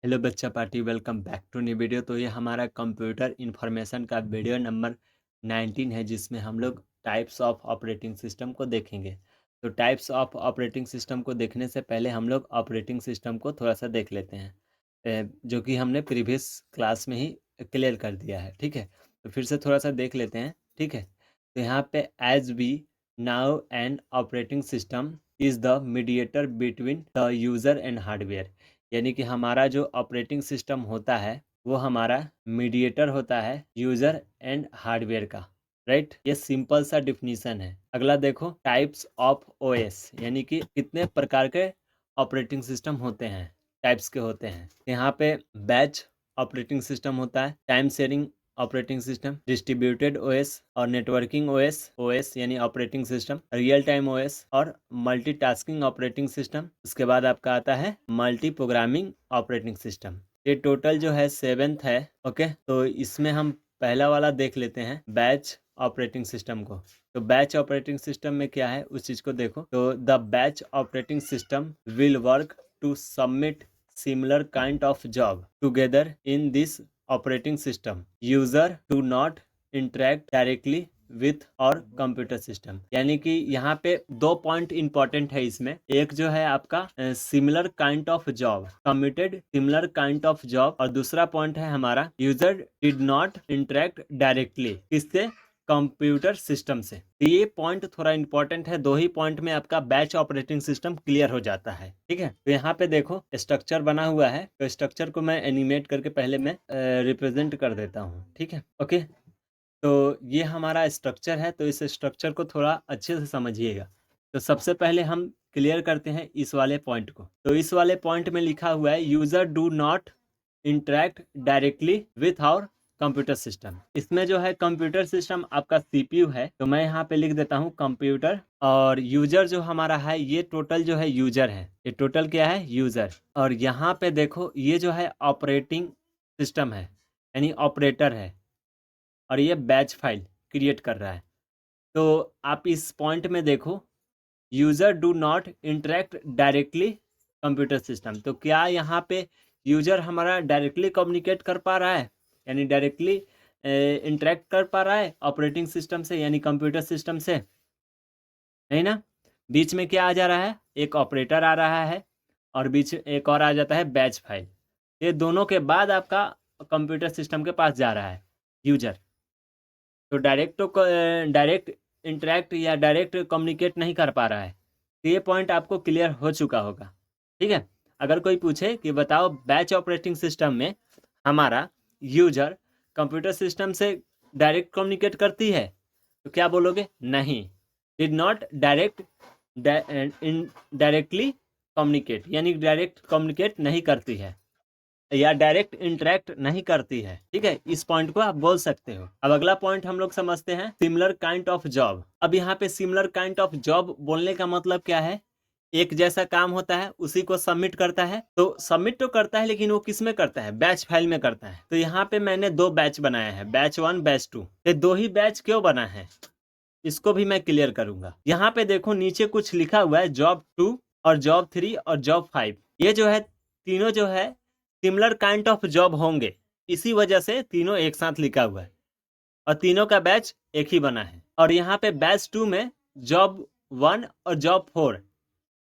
Hello बच्चा party, welcome back to new video. तो ये हमारा कंप्यूटर इंफॉर्मेशन का वीडियो नंबर 19 है, जिसमें हम लोग टाइप्स ऑफ ऑपरेटिंग सिस्टम को देखेंगे। तो टाइप्स ऑफ ऑपरेटिंग सिस्टम को देखने से पहले हम लोग ऑपरेटिंग सिस्टम को थोड़ा सा देख लेते हैं, जो कि हमने प्रीवियस क्लास में ही क्लियर कर दिया है। ठीक है, तो फिर से थोड़ा सा देख लेते हैं। ठीक है, तो यहाँ पे as we now an operating system is the mediator between the user and hardware. यानी कि हमारा जो ऑपरेटिंग सिस्टम होता है वो हमारा मीडिएटर होता है यूज़र एंड हार्डवेयर का। राइट, ये सिंपल सा डिफिनीशन है। अगला देखो, टाइप्स ऑफ ओएस, यानी कि कितने प्रकार के ऑपरेटिंग सिस्टम होते हैं, टाइप्स के होते हैं। यहाँ पे बैच ऑपरेटिंग सिस्टम होता है, time sharing operating system, distributed OS और नेटवर्किंग ओएस, ओएस यानी operating system, real time OS और मल्टीटास्किंग ऑपरेटिंग सिस्टम। उसके बाद आपका आता है मल्टी प्रोग्रामिंग ऑपरेटिंग सिस्टम। ये टोटल जो है 7th है। ओके, तो इसमें हम पहला वाला देख लेते हैं, बैच ऑपरेटिंग सिस्टम को। तो बैच ऑपरेटिंग सिस्टम में क्या है उस चीज को देखो। तो the batch operating system will work to submit similar kind of job together in this operating system. User do not interact directly with और कंप्यूटर सिस्टम। यानी कि यहाँ पे दो पॉइंट इंपॉर्टेंट है इसमें। एक जो है आपका similar kind of job, committed similar kind of job, और दूसरा पॉइंट है हमारा user did not interact directly, किससे, कंप्यूटर सिस्टम से। तो ये पॉइंट थोड़ा इंपॉर्टेंट है, दो ही पॉइंट में आपका बैच ऑपरेटिंग सिस्टम क्लियर हो जाता है। ठीक है, तो यहाँ पे देखो स्ट्रक्चर बना हुआ है, तो स्ट्रक्चर को मैं एनिमेट करके पहले मैं रिप्रेजेंट कर देता हूँ। ठीक है, ओके। तो ये हमारा स्ट्रक्चर है, तो इस स्ट्रक्चर को थोड़ा अच्छे से समझिएगा। तो सबसे पहले हम क्लियर करते हैं इस वाले पॉइंट को। तो इस वाले पॉइंट में लिखा हुआ है user do not interact directly with our computer system. इसमें जो है कंप्यूटर सिस्टम आपका सीपीयू है, तो मैं यहाँ पे लिख देता हूँ कंप्यूटर, और यूजर जो हमारा है ये टोटल जो है यूजर है, ये टोटल क्या है, यूजर। और यहाँ पे देखो ये जो है ऑपरेटिंग सिस्टम है, यानी ऑपरेटर है, और ये बैच फाइल क्रिएट कर रहा है। तो आप इस पॉइंट में देखो, user do not interact directly computer system. तो क्या यहाँ पे यूज़र हमारा डायरेक्टली कम्युनिकेट कर पा रहा है, यानी डायरेक्टली इंटरेक्ट कर पा रहा है ऑपरेटिंग सिस्टम से, यानी कंप्यूटर सिस्टम से? नहीं ना। बीच में क्या आ जा रहा है, एक ऑपरेटर आ रहा है, और बीच एक और आ जाता है बैच फाइल। ये दोनों के बाद आपका कंप्यूटर सिस्टम के पास जा रहा है यूजर। तो डायरेक्ट इंटरेक्ट या डायरेक्ट कम्युनिकेट नहीं कर पा रहा है। तो ये पॉइंट आपको क्लियर हो चुका होगा। ठीक है, अगर कोई पूछे कि बताओ बैच ऑपरेटिंग सिस्टम में हमारा यूजर कंप्यूटर सिस्टम से डायरेक्ट कम्युनिकेट करती है, तो क्या बोलोगे, नहीं, डिड नॉट डायरेक्टली कम्युनिकेट, यानी डायरेक्ट कम्युनिकेट नहीं करती है या डायरेक्ट इंटरेक्ट नहीं करती है। ठीक है, इस पॉइंट को आप बोल सकते हो। अब अगला पॉइंट हम लोग समझते हैं, सिमिलर काइंड ऑफ जॉब। अब यहाँ पे सिमिलर काइंड ऑफ जॉब बोलने का मतलब क्या है, एक जैसा काम होता है उसी को सबमिट करता है। तो सबमिट तो करता है, लेकिन वो किस में करता है, बैच फाइल में करता है। तो यहाँ पे मैंने दो बैच बनाया है, बैच 1 बैच 2। ये दो ही बैच क्यों बना है, इसको भी मैं क्लियर करूंगा। यहाँ पे देखो नीचे कुछ लिखा हुआ है, जॉब 2 और जॉब 3 और जॉब 5। ये जो है तीनों जो है सिमिलर काइंड ऑफ जॉब होंगे, इसी वजह से तीनों एक साथ लिखा हुआ है, और तीनों का बैच एक ही बना है। और यहाँ पे बैच 2 में जॉब 1 और जॉब 4,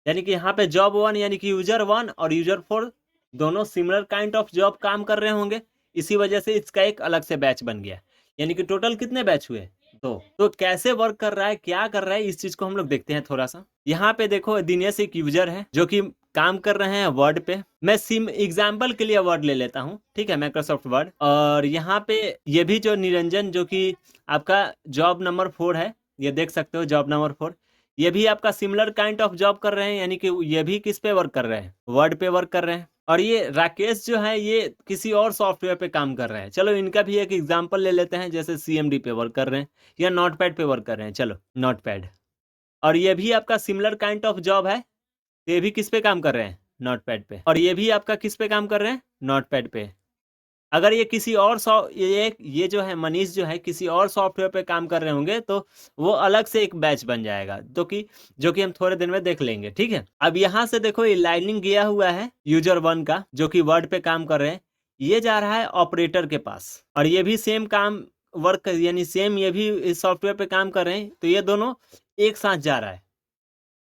यानी कि यहाँ पे जॉब 1 यानी कि यूजर 1 और यूजर 4 दोनों सिमिलर काइंड ऑफ जॉब काम कर रहे होंगे, इसी वजह से इसका एक अलग से बैच बन गया। यानी कि टोटल कितने बैच हुए, दो। तो कैसे वर्क कर रहा है, क्या कर रहा है, इस चीज को हम लोग देखते हैं थोड़ा सा। यहाँ पे देखो दिनेश एक यूजर है जो कि काम कर रहे हैं वर्ड पे। मैं सिम एग्जाम्पल के लिए वर्ड ले लेता हूँ, ठीक है, माइक्रोसॉफ्ट वर्ड। और यहाँ पे ये भी जो निरंजन जो कि आपका जॉब नंबर 4 है, ये देख सकते हो जॉब नंबर 4, ये भी आपका सिमिलर काइंड ऑफ जॉब कर रहे हैं, यानी कि ये भी किस पे वर्क कर रहे हैं, वर्ड पे वर्क कर रहे हैं। और ये राकेश जो है ये किसी और सॉफ्टवेयर पे काम कर रहे हैं। चलो इनका भी एक एग्जांपल ले लेते हैं, जैसे सीएमडी पे वर्क कर रहे हैं या नोटपैड पे वर्क कर रहे हैं। चलो नोटपैड, और ये भी आपका सिमिलर काइंड ऑफ जॉब है, ये भी किस पे काम कर रहे हैं, नोटपैड पे, और ये भी आपका किस पे काम कर रहे हैं, नोटपैड पे। अगर ये किसी और ये जो है मनीष जो है किसी और सॉफ्टवेयर पे काम कर रहे होंगे तो वो अलग से एक बैच बन जाएगा, जो कि हम थोड़े दिन में देख लेंगे, ठीक है। अब यहाँ से देखो ये लाइनिंग गया हुआ है यूजर 1 का, जो कि वर्ड पे काम कर रहे हैं, ये जा रहा है ऑपरेटर के पास, और ये भी सेम काम वर्क यानी सेम ये भी इस सॉफ्टवेयर पे काम कर रहे हैं, तो ये दोनों एक साथ जा रहा है।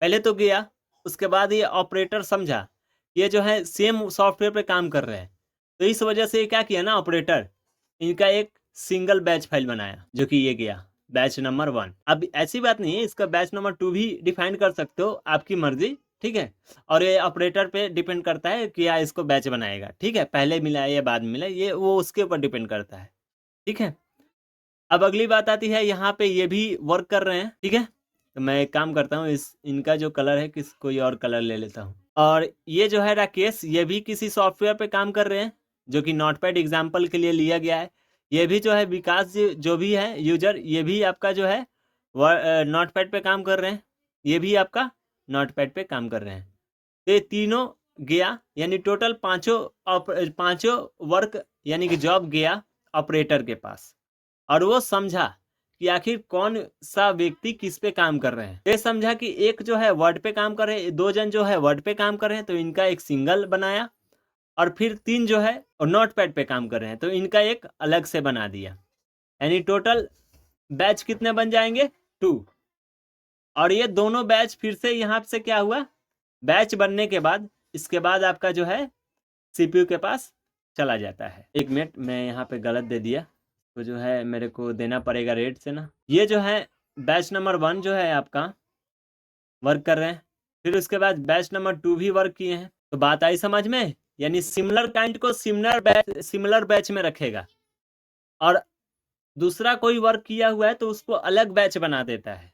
पहले तो गया, उसके बाद ये ऑपरेटर समझा ये जो है सेम सॉफ्टवेयर पे काम कर रहे हैं, तो इस वजह से क्या किया ना ऑपरेटर, इनका एक सिंगल बैच फाइल बनाया, जो कि ये गया बैच नंबर 1। अब ऐसी बात नहीं है, इसका बैच नंबर 2 भी डिफाइन कर सकते हो, आपकी मर्जी, ठीक है। और ये ऑपरेटर पे डिपेंड करता है कि या इसको बैच बनाएगा, ठीक है, पहले मिला है या बाद में मिला, ये वो उसके ऊपर डिपेंड करता है, ठीक है। अब अगली बात आती है, यहाँ पे ये भी वर्क कर रहे हैं, ठीक है। तो मैं एक काम करता हूँ, इनका जो कलर है कोई और कलर ले लेता हूँ। और ये जो है राकेश, ये भी किसी सॉफ्टवेयर पे काम कर रहे हैं, जो कि नोटपैड एग्जाम्पल के लिए लिया गया है। ये भी जो है विकास जो भी है यूजर, ये भी आपका जो है नोटपैड पे काम कर रहे हैं, ये भी आपका नोटपैड पे काम कर रहे हैं। तो ये तीनों गया, यानी टोटल पांचों वर्क यानी कि जॉब गया ऑपरेटर के पास, और वो समझा कि आखिर कौन सा व्यक्ति किस पे काम कर रहे हैं। ये समझा कि एक जो है वर्ड पे काम कर रहे हैं, 2 जन जो है वर्ड पे काम कर रहे हैं, तो इनका एक सिंगल बनाया, और फिर 3 जो है नोटपैड पे काम कर रहे हैं, तो इनका एक अलग से बना दिया, यानी टोटल बैच कितने बन जाएंगे 2। और ये दोनों बैच फिर से यहाँ से क्या हुआ, बैच बनने के बाद इसके बाद आपका जो है सीपीयू के पास चला जाता है। 1 मिनट, मैं यहाँ पे गलत दे दिया, तो जो है मेरे को देना पड़ेगा रेट से ना। ये जो है बैच नंबर 1 जो है आपका वर्क कर रहे हैं, फिर उसके बाद बैच नंबर 2 भी वर्क किए हैं, तो बात आई समझ में, यानी सिमिलर काइंड को सिमिलर बैच में रखेगा, और दूसरा कोई वर्क किया हुआ है तो उसको अलग बैच बना देता है,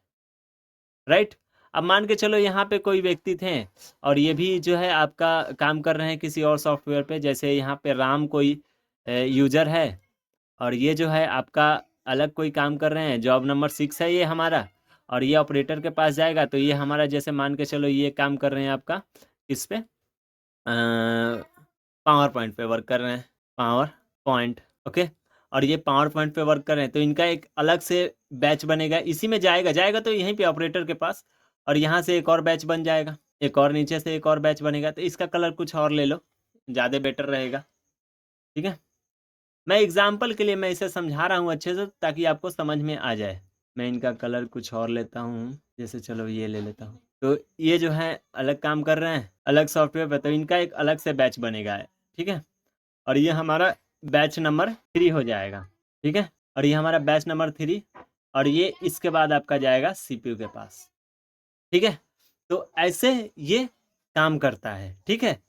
राइट। अब मान के चलो यहाँ पे कोई व्यक्ति थे, और ये भी जो है आपका काम कर रहे हैं किसी और सॉफ्टवेयर पे, जैसे यहाँ पे राम कोई यूजर है, और ये जो है आपका अलग कोई काम कर रहे हैं, जॉब नंबर 6 है ये हमारा, और ये ऑपरेटर के पास जाएगा, तो ये हमारा जैसे मान के चलो ये काम कर रहे हैं आपका किस पे, पावर पॉइंट पे वर्क कर रहे हैं, पावर पॉइंट, ओके। और ये पावर पॉइंट पे वर्क कर रहे हैं, तो इनका एक अलग से बैच बनेगा, इसी में जाएगा तो यहीं पे ऑपरेटर के पास, और यहाँ से एक और बैच बन जाएगा, एक और नीचे से एक और बैच बनेगा, तो इसका कलर कुछ और ले लो, ज़्यादा बेटर रहेगा, ठीक है। मैं एग्जाम्पल के लिए मैं इसे समझा रहा हूँ अच्छे से, ताकि आपको समझ में आ जाए। मैं इनका कलर कुछ और लेता हूँ, जैसे चलो ये ले लेता हूँ, तो ये जो है अलग काम कर रहे हैं अलग सॉफ्टवेयर पे, तो इनका एक अलग से बैच बनेगा, ठीक है। और ये हमारा बैच नंबर 3 हो जाएगा, ठीक है। और ये हमारा बैच नंबर 3, और ये इसके बाद आपका जाएगा सीपीयू के पास, ठीक है। तो ऐसे ये काम करता है, ठीक है,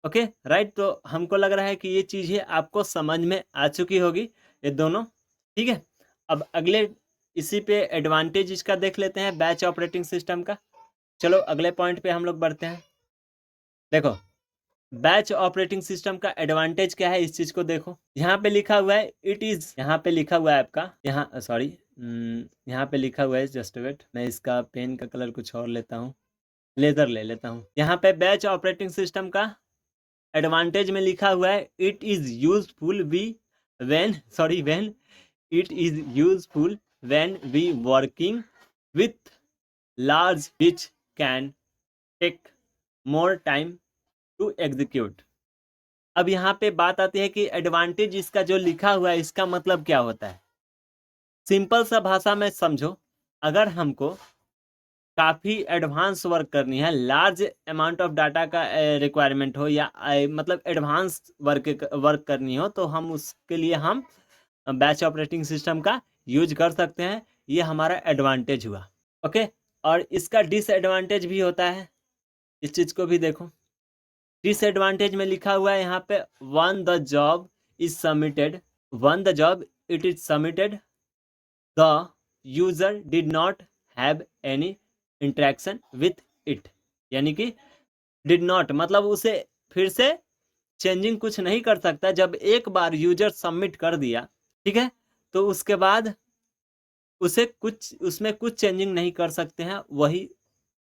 ओके, राइट। तो हमको लग रहा है कि ये चीज़ें आपको समझ में आ चुकी होगी, ये दोनों, ठीक है। अब अगले इसी पे एडवांटेज इसका देख लेते हैं, बैच ऑपरेटिंग सिस्टम का। चलो अगले पॉइंट पे हम लोग बढ़ते हैं। देखो बैच ऑपरेटिंग सिस्टम का एडवांटेज क्या है, इस चीज को देखो, यहाँ पे लिखा हुआ है इट इज, यहाँ पे लिखा हुआ है आपका, यहाँ सॉरी, यहाँ पे लिखा हुआ है, जस्ट वेट, मैं इसका पेन का कलर कुछ और लेता हूँ, लेजर ले लेता हूँ। यहाँ पे बैच ऑपरेटिंग सिस्टम का एडवांटेज में लिखा हुआ है it is useful when it is useful when we working with large which can take more time to execute. अब यहाँ पे बात आती है कि एडवांटेज इसका जो लिखा हुआ है इसका मतलब क्या होता है। सिंपल सा भाषा में समझो, अगर हमको काफ़ी एडवांस वर्क करनी है, लार्ज अमाउंट ऑफ डाटा का रिक्वायरमेंट हो, या मतलब एडवांस वर्क करनी हो, तो हम उसके लिए हम बैच ऑपरेटिंग सिस्टम का यूज कर सकते हैं। ये हमारा एडवांटेज हुआ, ओके। और इसका डिसएडवांटेज भी होता है, इस चीज़ को भी देखो। डिसएडवांटेज में लिखा हुआ है यहाँ पे one the job it is submitted the user did not have any interaction with it, यानी कि डिड नॉट मतलब उसे फिर से चेंजिंग कुछ नहीं कर सकता। जब एक बार यूजर सबमिट कर दिया, ठीक है, तो उसके बाद उसमें कुछ चेंजिंग नहीं कर सकते हैं, वही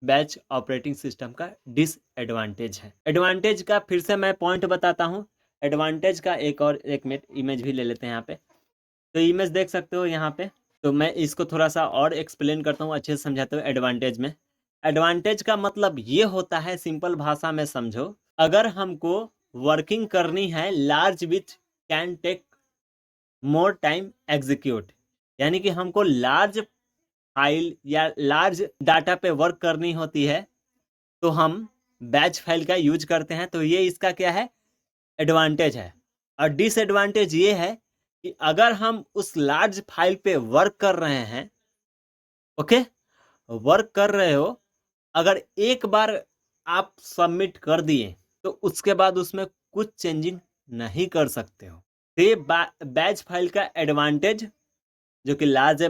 बैच ऑपरेटिंग सिस्टम का डिसएडवांटेज है। एडवांटेज का फिर से मैं पॉइंट बताता हूँ। एडवांटेज का एक मिनट इमेज भी ले लेते हैं यहाँ पे। तो इमेज देख सकते हो यहाँ पे। तो मैं इसको थोड़ा सा और एक्सप्लेन करता हूँ, अच्छे से समझाते हुए। एडवांटेज में, एडवांटेज का मतलब ये होता है, सिंपल भाषा में समझो, अगर हमको वर्किंग करनी है large which can take more time execute, यानी कि हमको लार्ज फाइल या लार्ज डाटा पे वर्क करनी होती है तो हम बैच फाइल का यूज करते हैं। तो ये इसका क्या है, एडवांटेज है। और डिसएडवांटेज ये है कि अगर हम उस लार्ज फाइल पे वर्क कर रहे हैं, ओके, वर्क कर रहे हो, अगर एक बार आप सबमिट कर दिए तो उसके बाद उसमें कुछ चेंजिंग नहीं कर सकते हो। तो ये बैच फाइल का एडवांटेज, जो कि लार्ज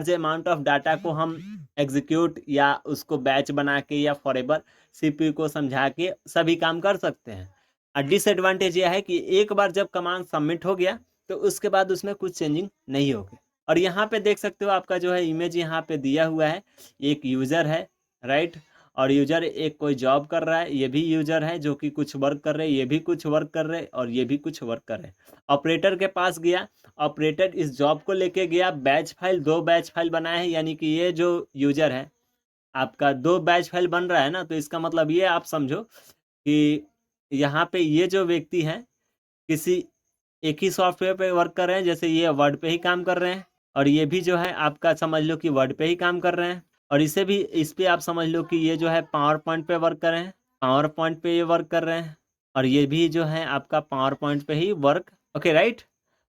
अमाउंट ऑफ डाटा को हम एग्जीक्यूट या उसको बैच बना के या फॉरएवर सीपीयू को समझा के सभी काम कर सकते हैं। और डिसएडवांटेज यह है कि एक बार जब कमांड सबमिट हो गया तो उसके बाद उसमें कुछ चेंजिंग नहीं होगी। और यहाँ पे देख सकते हो आपका जो है इमेज यहाँ पे दिया हुआ है, एक यूज़र है, राइट। और यूज़र एक कोई जॉब कर रहा है, ये भी यूज़र है जो कि कुछ वर्क कर रहे हैं, ये भी कुछ वर्क कर रहे हैं और ये भी कुछ वर्क कर रहे हैं। ऑपरेटर के पास गया, ऑपरेटर इस जॉब को लेके गया, बैच फाइल, 2 बैच फाइल बनाए हैं, यानी कि ये जो यूजर है आपका 2 बैच फाइल बन रहा है ना। तो इसका मतलब ये आप समझो कि यहाँ पे ये जो व्यक्ति हैं किसी एक ही सॉफ्टवेयर पे वर्क कर रहे हैं, जैसे ये वर्ड पे ही काम कर रहे हैं और ये भी जो है आपका समझ लो कि वर्ड पे ही काम कर रहे हैं। और इसे भी इस पे आप समझ लो कि ये जो है पावर पॉइंट पे वर्क कर रहे हैं, पावर पॉइंट पे ये वर्क कर रहे हैं और ये भी जो है आपका पावर पॉइंट पे ही वर्क, ओके राइट।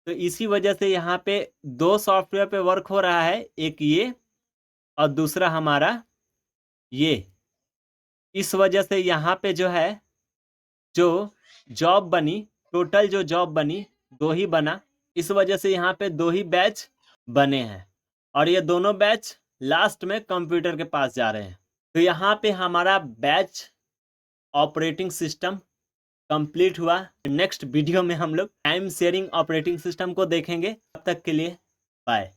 तो इसी वजह से यहाँ पे 2 सॉफ्टवेयर पे वर्क हो रहा है, एक ये और दूसरा हमारा ये। इस वजह से यहाँ पे जो है जो जॉब बनी, टोटल जो जॉब बनी 2 ही बना। इस वजह से यहाँ पे 2 ही बैच बने हैं और ये दोनों बैच लास्ट में कंप्यूटर के पास जा रहे हैं। तो यहाँ पे हमारा बैच ऑपरेटिंग सिस्टम कंप्लीट हुआ। नेक्स्ट वीडियो में हम लोग टाइम शेयरिंग ऑपरेटिंग सिस्टम को देखेंगे। तब तक के लिए बाय।